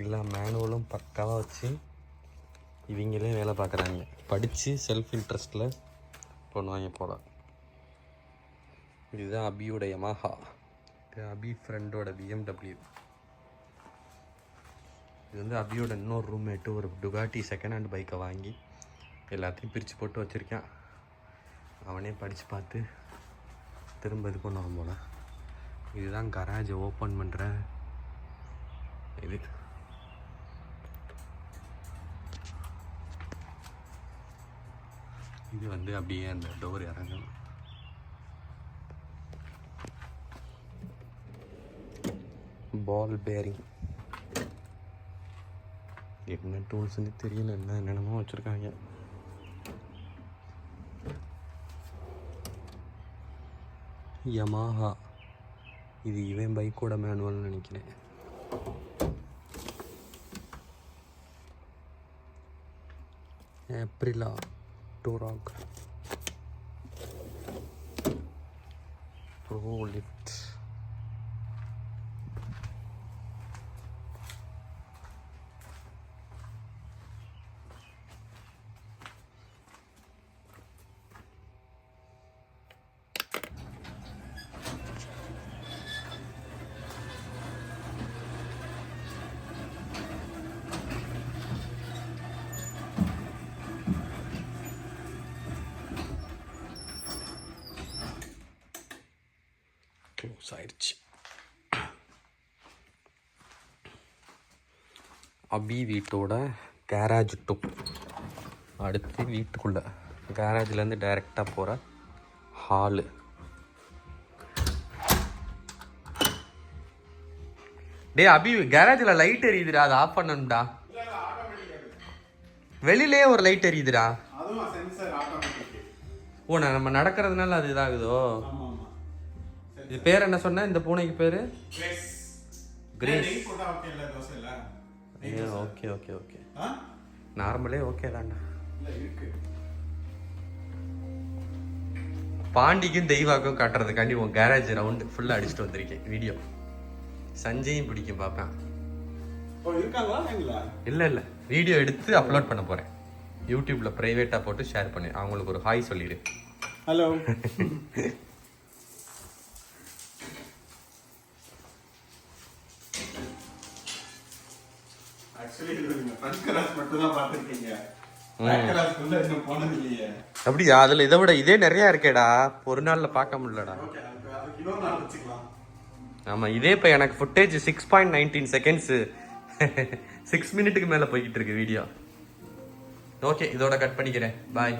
எல்லா மேனுவலும் பக்காவாக வச்சு இவங்களே வேலை பார்க்குறாங்க. படித்து செல்ஃப் இன்ட்ரெஸ்ட்டில் பண்ணுவாங்க போல. இதுதான் அபியோட யமாஹா. இது அபி ஃப்ரெண்டோட BMW. இது வந்து அபியோட இன்னொரு ரூம்மேட்டு ஒரு டுகாட்டி செகண்ட் ஹேண்ட் பைக்கை வாங்கி எல்லாத்தையும் பிரித்து போட்டு வச்சுருக்கான். அவனே படித்து பார்த்து திரும்ப இது பண்ணுவான் போல். இதுதான் கராஜை ஓப்பன் பண்ணுற இது. இது வந்து அப்படியே அந்த டோர் இறங்கணும். பால் பேரிங் என்ன டூல்ஸ்ன்னு தெரியல, என்னென்னமோ வச்சுருக்காங்க. யமாஹா. இது இவன் பைக்கோட மேனுவல்னு நினைக்கிறேன். ஏப்ரிலா டூராக் ப்ரோ லிஃப்ட். க்ளோஸ் ஆயிடுச்சு. அபி வீட்டோட கேரேஜ் டூப். அடுத்து வீட்டுக்குள்ளே கேரேஜ்லேருந்து டைரெக்டாக போகிற ஹாலு. டே அபி, கேரேஜில் லைட் எரியுதுடா, அதை ஆஃப் பண்ணணும்டா. வெளியிலே ஒரு லைட் எரியுதுடா. ஓ, நம்ம நடக்கிறதுனால அது இதாகுதோ? இது பேர் என்ன சொன்ன? இந்த பூனைக்கு பேரு கிரேஸ். ஓகே ஓகே ஓகே, நார்மலே ஓகே தான்டா. பாண்டிக்கும் தெய்வாக்கும் காட்டுறதுக்காண்டி உன் கேரேஜ் ரவுண்டு ஃபுல்லாக அடிச்சுட்டு வந்திருக்கேன். வீடியோ சஞ்சயும் பிடிக்கும் பார்ப்பேன். இல்லை இல்லை, வீடியோ எடுத்து அப்லோட் பண்ண போகிறேன். யூடியூப்பில் ப்ரைவேட்டாக போட்டு ஷேர் பண்ணு. அவங்களுக்கு ஒரு ஹாய் சொல்லிடு. ஹலோ. அப்படியா? அதுல இதை விட இதே நிறைய இருக்கேடா, ஒரு நாள்ல பார்க்க முடியலடா. ஆமா, இதே இப்ப எனக்கு ஃபுட்டேஜ் 6.19 செகண்ட்ஸ் 6 மினிட்டுக்கு மேல போய்கிட்டு இருக்கு வீடியோ. ஓகே, இதோட கட் பண்ணிக்கிறேன். பாய்.